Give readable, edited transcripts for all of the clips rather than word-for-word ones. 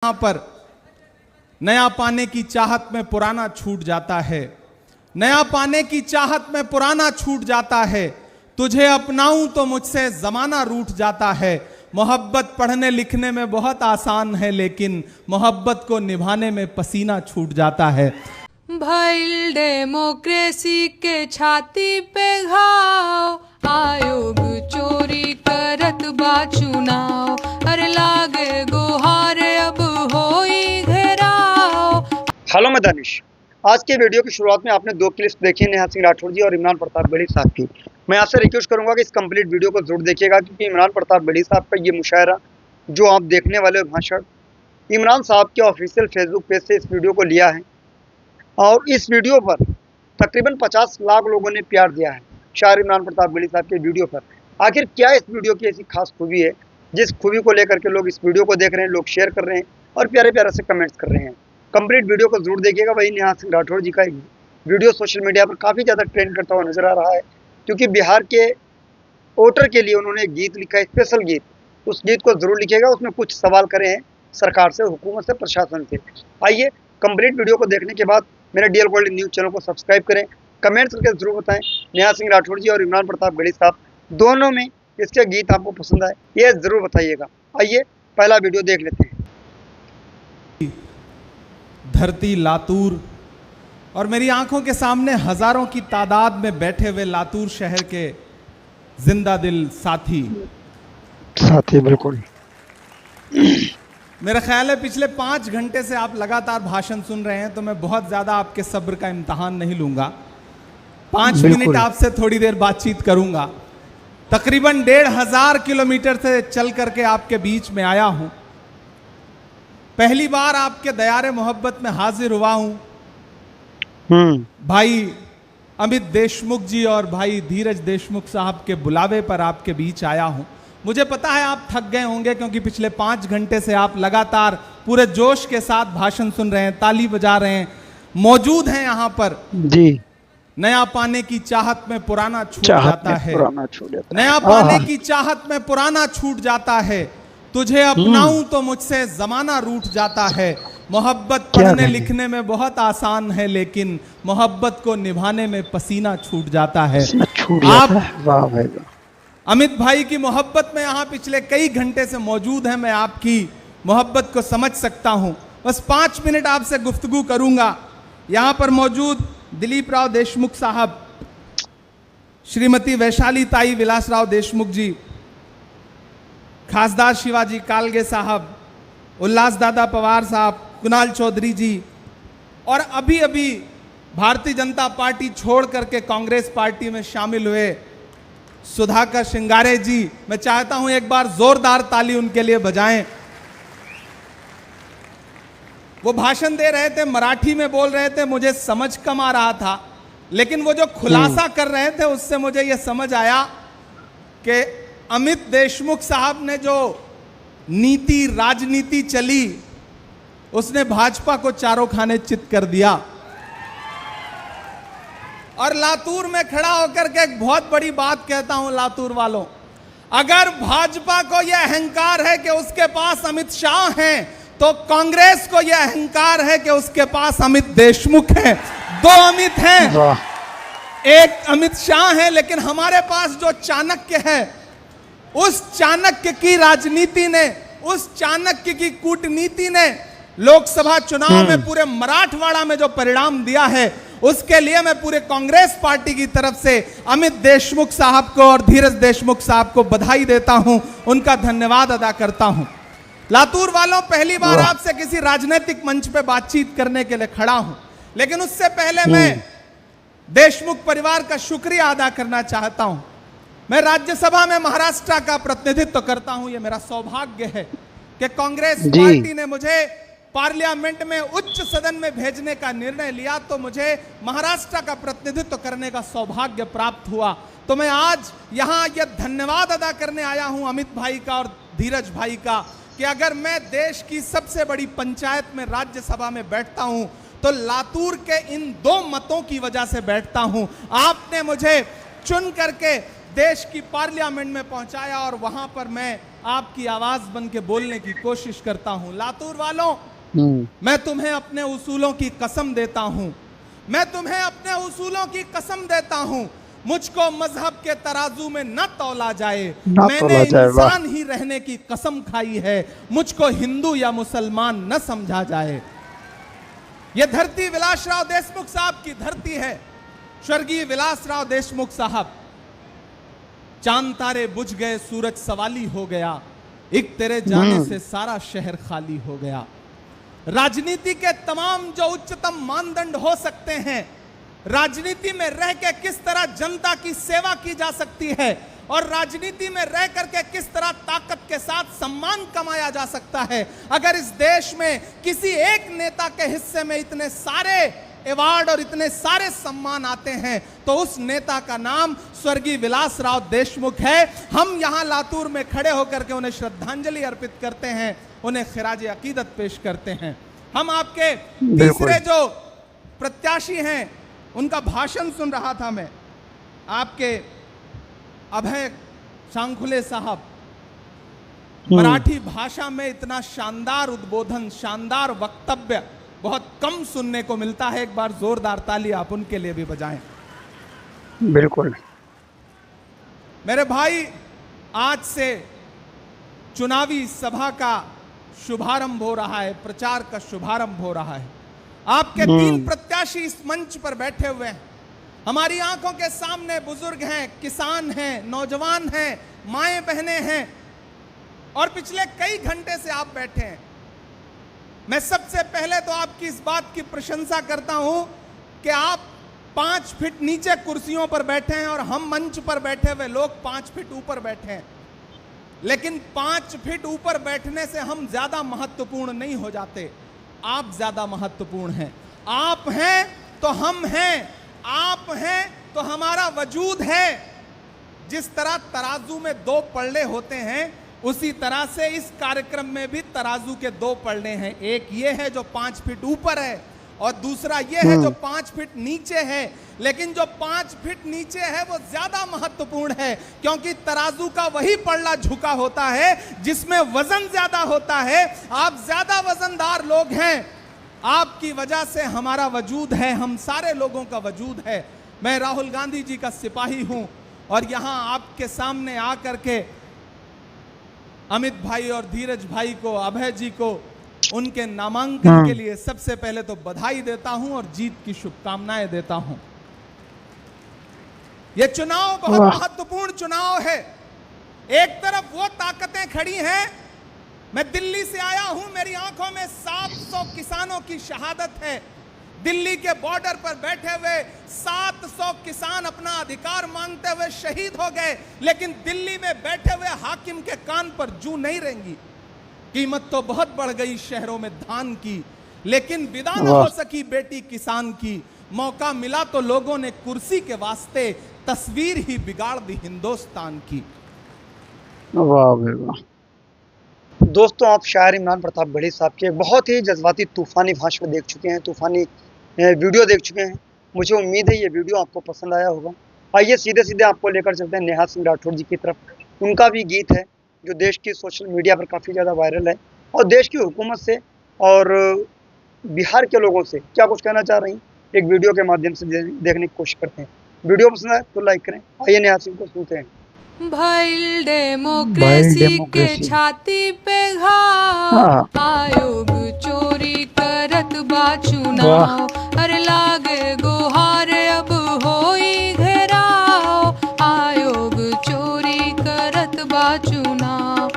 यहाँ पर नया पाने की चाहत में पुराना छूट जाता है, नया पाने की चाहत में पुराना छूट जाता है। तुझे अपनाऊं तो मुझसे जमाना रूठ जाता है। मोहब्बत पढ़ने लिखने में बहुत आसान है, लेकिन मोहब्बत को निभाने में पसीना छूट जाता है। भइल डेमोक्रेसी के छाती पे घाव, आयोग चोरी करत बा चुनाव, अरे लागे गुहार अब होई घेराव। हेलो, मैं दानिश। आज के वीडियो की शुरुआत में आपने दो क्लिप्स देखी, नेहा सिंह राठौर जी और इमरान प्रताप बेड़ी साहब की। मैं आपसे रिक्वेस्ट करूंगा कि इस कंप्लीट वीडियो को जरूर देखिएगा, क्योंकि इमरान प्रताप बेड़ी साहब का ये मुशायरा जो आप देखने वाले भाषण इमरान साहब के ऑफिशियल फेसबुक पेज से इस वीडियो को लिया है, और इस वीडियो पर तकरीबन 50 लाख लोगों ने प्यार दिया है शायर इमरान प्रताप बेड़ी साहब के वीडियो पर। आखिर क्या इस वीडियो की ऐसी खास खूबी है जिस खूबी को लेकर के लोग इस वीडियो को देख रहे हैं, लोग शेयर कर रहे हैं और प्यारे प्यारे से कमेंट्स कर रहे हैं। कंप्लीट वीडियो को जरूर देखिएगा। वही नेहा सिंह राठौर जी का वीडियो सोशल मीडिया पर काफ़ी ज़्यादा ट्रेंड करता हुआ नजर आ रहा है, क्योंकि बिहार के वोटर के लिए उन्होंने एक गीत लिखा है, स्पेशल गीत। उस गीत को जरूर लिखिएगा। उसमें कुछ सवाल करे हैं सरकार से, हुकूमत से, प्रशासन से। आइए कंप्लीट वीडियो को देखने के बाद मेरे डीएल गोल्ड न्यूज़ चैनल को सब्सक्राइब करें, कमेंट्स करके जरूर बताएं नेहा सिंह राठौर जी और इमरान प्रताप बेड़ी साहब दोनों में इसके गीत आपको पसंद आए, ये जरूर बताइएगा। आइए पहला वीडियो देख लेते हैं। धरती लातूर, और मेरी आंखों के सामने हजारों की तादाद में बैठे हुए लातूर शहर के जिंदा दिल साथी बिल्कुल। मेरा ख्याल है पिछले 5 घंटे से आप लगातार भाषण सुन रहे हैं, तो मैं बहुत ज़्यादा आपके सब्र का इम्तहान नहीं लूँगा। 5 मिनट आपसे थोड़ी देर बातचीत करूँगा। तकरीबन 1500 किलोमीटर से चल करके आपके बीच में आया हूँ। पहली बार आपके दयारे मोहब्बत में हाजिर हुआ हूँ। भाई अमित देशमुख जी और भाई धीरज देशमुख साहब के बुलावे पर आपके बीच आया हूँ। मुझे पता है आप थक गए होंगे, क्योंकि पिछले 5 घंटे से आप लगातार पूरे जोश के साथ भाषण सुन रहे हैं, ताली बजा रहे हैं, मौजूद हैं यहाँ पर जी। नया पाने की चाहत में पुराना छूट जाता है, नया पाने की चाहत में पुराना छूट जाता है। तुझे अपनाऊं तो मुझसे जमाना रूठ जाता है। मोहब्बत पढ़ने लिखने में बहुत आसान है, लेकिन मोहब्बत को निभाने में पसीना छूट जाता है। आप अमित भाई की मोहब्बत में यहाँ पिछले कई घंटे से मौजूद हैं। मैं आपकी मोहब्बत को समझ सकता हूँ। बस 5 मिनट आपसे गुफ्तगू करूँगा। यहाँ पर मौजूद दिलीप राव देशमुख साहब, श्रीमती वैशाली ताई विलासराव देशमुख जी, खासदार शिवाजी कालगे साहब, उल्लास दादा पवार साहब, कुणाल चौधरी जी, और अभी अभी भारतीय जनता पार्टी छोड़ करके कांग्रेस पार्टी में शामिल हुए सुधाकर श्रृंगारे जी। मैं चाहता हूं एक बार जोरदार ताली उनके लिए बजाएं। वो भाषण दे रहे थे, मराठी में बोल रहे थे, मुझे समझ कम आ रहा था, लेकिन वो जो खुलासा कर रहे थे उससे मुझे ये समझ आया कि अमित देशमुख साहब ने जो नीति राजनीति चली, उसने भाजपा को चारों खाने चित कर दिया। और लातूर में खड़ा होकर के एक बहुत बड़ी बात कहता हूं लातूर वालों, अगर भाजपा को यह अहंकार है कि उसके पास अमित शाह हैं, तो कांग्रेस को यह अहंकार है कि उसके पास अमित देशमुख हैं। 2 अमित हैं, एक अमित शाह है, लेकिन हमारे पास जो चाणक्य है, उस चाणक्य की राजनीति ने, उस चाणक्य की कूटनीति ने लोकसभा चुनाव में पूरे मराठवाड़ा में जो परिणाम दिया है, उसके लिए मैं पूरे कांग्रेस पार्टी की तरफ से अमित देशमुख साहब को और धीरज देशमुख साहब को बधाई देता हूं, उनका धन्यवाद अदा करता हूं। लातूर वालों, पहली बार आपसे किसी राजनीतिक मंच पे बातचीत करने के लिए खड़ा हूं, लेकिन उससे पहले मैं देशमुख परिवार का शुक्रिया अदा करना चाहता हूं। मैं राज्यसभा में महाराष्ट्र का प्रतिनिधित्व करता हूं। यह मेरा सौभाग्य है कि कांग्रेस पार्टी ने मुझे पार्लियामेंट में उच्च सदन में भेजने का निर्णय लिया, तो मुझे महाराष्ट्र का प्रतिनिधित्व करने का सौभाग्य प्राप्त हुआ। तो मैं आज यहाँ यह धन्यवाद अदा करने आया हूँ अमित भाई का और धीरज भाई का, कि अगर मैं देश की सबसे बड़ी पंचायत में राज्यसभा में बैठता हूँ, तो लातूर के इन 2 मतों की वजह से बैठता हूँ। आपने मुझे चुन करके देश की पार्लियामेंट में पहुंचाया और वहां पर मैं आपकी आवाज बन के बोलने की कोशिश करता हूं। लातूर वालों, मैं तुम्हें अपने उसूलों की कसम देता हूं, मैं तुम्हें अपने उसूलों की कसम देता हूं। मुझको मजहब के तराजू में न तौला जाए, मैंने इंसान ही रहने की कसम खाई है। मुझको हिंदू या मुसलमान न समझा जाए। यह धरती विलासराव देशमुख साहब की धरती है। स्वर्गीय विलासराव देशमुख साहब, चांद तारे बुझ गए, सूरज सवाली हो गया, एक तेरे जाने से सारा शहर खाली हो गया। राजनीति के तमाम जो उच्चतम मानदंड हो सकते हैं, राजनीति में रह के किस तरह जनता की सेवा की जा सकती है और राजनीति में रह करके किस तरह ताकत के साथ सम्मान कमाया जा सकता है, अगर इस देश में किसी एक नेता के हिस्से में इतने सारे अवार्ड और इतने सारे सम्मान आते हैं तो उस नेता का नाम स्वर्गीय विलासराव देशमुख है। हम यहां लातूर में खड़े होकर के उन्हें श्रद्धांजलि अर्पित करते हैं, उन्हें खिराज अकीदत पेश करते हैं। हम आपके तीसरे जो प्रत्याशी हैं उनका भाषण सुन रहा था मैं, आपके अभय सांखुले साहब, मराठी भाषा में इतना शानदार उद्बोधन, शानदार वक्तव्य बहुत कम सुनने को मिलता है। एक बार जोरदार ताली आप उनके लिए भी बजाएं। बिल्कुल मेरे भाई, आज से चुनावी सभा का शुभारंभ हो रहा है, प्रचार का शुभारंभ हो रहा है। आपके 3 प्रत्याशी इस मंच पर बैठे हुए हैं। हमारी आंखों के सामने बुजुर्ग हैं, किसान हैं, नौजवान हैं, माएं बहनें हैं और पिछले कई घंटे से आप बैठे हैं। मैं सबसे पहले तो आपकी इस बात की प्रशंसा करता हूं कि आप 5 फीट नीचे कुर्सियों पर बैठे हैं और हम मंच पर बैठे हुए लोग 5 फीट ऊपर बैठे हैं। लेकिन 5 फीट ऊपर बैठने से हम ज्यादा महत्वपूर्ण नहीं हो जाते, आप ज्यादा महत्वपूर्ण हैं। आप हैं तो हम हैं, आप हैं तो हमारा वजूद है। जिस तरह तराजू में 2 पलड़े होते हैं, उसी तरह से इस कार्यक्रम में भी तराजू के 2 पलड़े हैं। एक ये है जो 5 फीट ऊपर है और दूसरा ये है जो 5 फीट नीचे है। लेकिन जो 5 फीट नीचे है वो ज्यादा महत्वपूर्ण है, क्योंकि तराजू का वही पलड़ा झुका होता है जिसमें वजन ज्यादा होता है। आप ज्यादा वजनदार लोग हैं, आपकी वजह से हमारा वजूद है, हम सारे लोगों का वजूद है। मैं राहुल गांधी जी का सिपाही हूं और यहां आपके सामने आकर के अमित भाई और धीरज भाई को, अभय जी को उनके नामांकन के लिए सबसे पहले तो बधाई देता हूं और जीत की शुभकामनाएं देता हूं। यह चुनाव बहुत महत्वपूर्ण चुनाव है। एक तरफ वो ताकतें खड़ी हैं, मैं दिल्ली से आया हूं, मेरी आंखों में 700 किसानों की शहादत है। दिल्ली के बॉर्डर पर बैठे हुए 700 किसान अपना अधिकार मांगते हुए शहीद हो गए, लेकिन दिल्ली में बैठे हुए हाकिम के कान पर जूं नहीं रेंगी। कीमत तो बहुत बढ़ गई शहरों में धान की, लेकिन विदा न हो सकी बेटी किसान की। मौका मिला तो लोगों ने कुर्सी के वास्ते तस्वीर ही बिगाड़ दी हिंदुस्तान की। वाह भाई वाह। दोस्तों, आप शायर इमरान प्रताप बड़ी साहब के बहुत ही जज्बाती तूफानी भाषण देख चुके हैं, तूफानी वीडियो देख चुके हैं। मुझे उम्मीद है ये वीडियो आपको पसंद आया होगा। आइए सीधे सीधे आपको लेकर चलते हैं नेहा सिंह राठौर जी की तरफ। उनका भी गीत है जो देश की सोशल मीडिया पर काफ़ी ज़्यादा वायरल है और देश की हुकूमत से और बिहार के लोगों से क्या कुछ कहना चाह रही हैं, एक वीडियो के माध्यम से देखने की कोशिश करते हैं। वीडियो पसंद आए तो लाइक करें। आइए नेहा सिंह को सुनते हैं। भइल डेमोक्रेसी के छाती पे घाव, आयोग चोरी करत बा चुनाव, अरे लागे गुहार अब होई घेराव, आयोग चोरी करत बा चुनाव,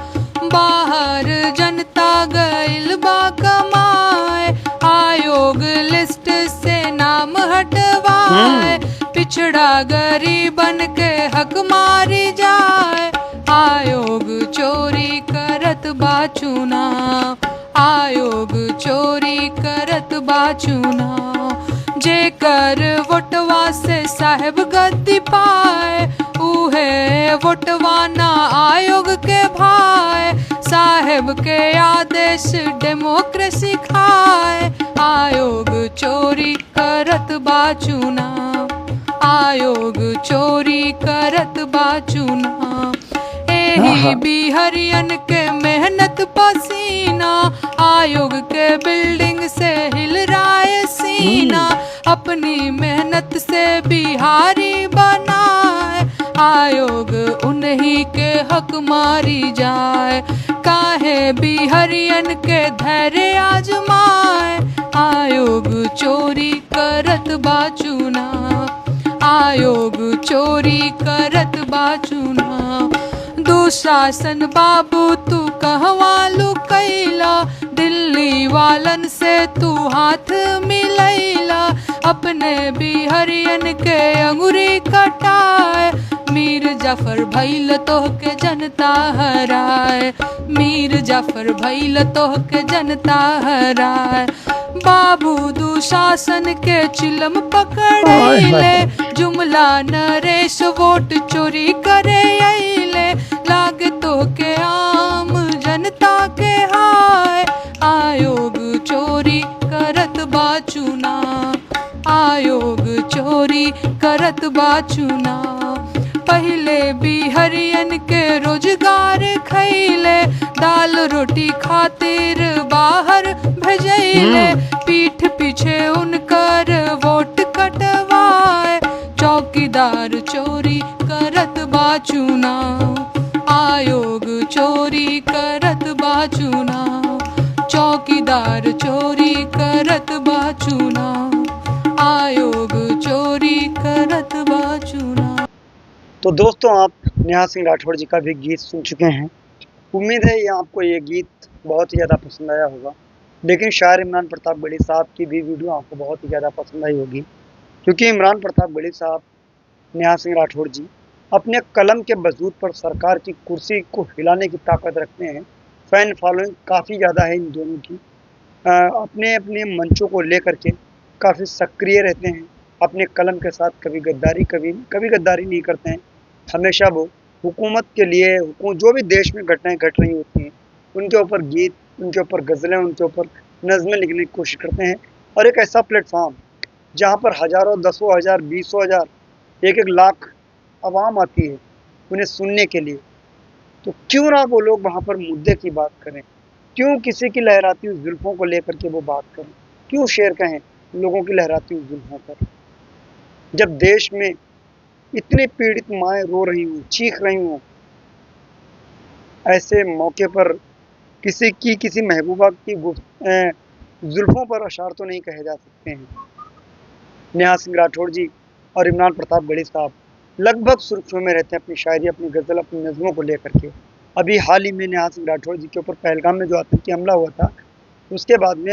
बाहर जनता गइल बा कमाए, आयोग लिस्ट से नाम हटवाए, पिछड़ा गरीबन के हक मारी जाए, आयोग चोरी करत बा चुनाव, आयोग चोरी करत बा चुनाव, जेकर वोटवा से साहेब गद्दी पाए, उहे वोटवा ना आयोग के भाई, साहेब के आदेश डेमोक्रेसी खाए, आयोग चोरी करत बा चुनाव, आयोग चोरी करत बा चुनाव। एही बिहरियन के मेहनत पसीना, आयोग के बिल्डिंग से हिल राय सीना। अपनी मेहनत से बिहारी बनाए, आयोग उन्हीं के हक मारी जाए। काहे बिहरियन के धैर्य आजमाए, आयोग चोरी करत बा चुनाव। आयोग चोरी करत बा चुनाव। दुशासन बाबू तू कहवा लुकैला, दिल्ली वालन से तू हाथ मिलैला। अपने बिहरियन के अंगुरी कटाए, मीर जाफर भइल तोहके जनता हराए। मीर जाफर भइल तोहके जनता हराए। बाबू दुशासन के चिलम पकड़ैले, जुमला नरेश वोट चोरी करे अइले। लागे तो के आम जनता के हाय, आयोग चोरी करत बा चुनाव। आयोग चोरी करत बा चुनाव। पहले बिहरियन के रोजगार खैले, दाल रोटी खातिर बाहर भेजैले। पीठ पीछे उनकर वोट कटवाए, चौकीदार चोरी करत बा चुनाव। आयोग चोरी करत बा चुनाव। चौकीदार चोरी करत बा चुनाव। आयोग चोरी करत बा चुनाव। तो दोस्तों, आप नेहा सिंह राठौड़ जी का भी गीत सुन चुके हैं। उम्मीद है ये आपको ये गीत बहुत ही ज़्यादा पसंद आया होगा। लेकिन शायर इमरान प्रताप बड़ी साहब की भी वीडियो आपको बहुत ही ज़्यादा पसंद आई होगी, क्योंकि इमरान प्रताप बड़ी साहब, नेहा सिंह राठौड़ जी अपने कलम के बजूद पर सरकार की कुर्सी को हिलाने की ताकत रखते हैं। फ़ैन फॉलोइंग काफ़ी ज़्यादा है इन दोनों की। अपने अपने मंचों को लेकर के काफ़ी सक्रिय रहते हैं। अपने कलम के साथ कभी गद्दारी नहीं करते हैं। हमेशा वो हुकूमत के लिए, जो भी देश में घटनाएं घट रही होती हैं, उनके ऊपर गीत, उनके ऊपर गज़लें, उनके ऊपर नज़में लिखने की कोशिश करते हैं। और एक ऐसा प्लेटफॉर्म जहाँ पर हज़ारों, दसों हज़ार, बीसों हज़ार, एक लाख आवाम आती है उन्हें सुनने के लिए, तो क्यों ना वो लोग वहाँ पर मुद्दे की बात करें, क्यों किसी की लहराती हुई जुल्फ़ों को लेकर के वो बात करें, क्यों शेर कहें लोगों की लहराती हुई जुल्फ़ों पर। जब देश में इतनी पीड़ित माएँ रो रही हों, चीख रही हों, ऐसे मौके पर किसी महबूबा की जुल्फ़ों पर अशार तो नहीं कहे जा सकते हैं। नेहा सिंह राठौड़ जी और इमरान प्रताप गढ़ी साहब लगभग सुर्खियों में रहते हैं अपनी शायरी, अपनी गज़ल, अपनी नज़मों को लेकर के। अभी हाल ही में नेहा सिंह राठौड़ जी के ऊपर पहलगाम में जो आतंकी हमला हुआ था, उसके बाद में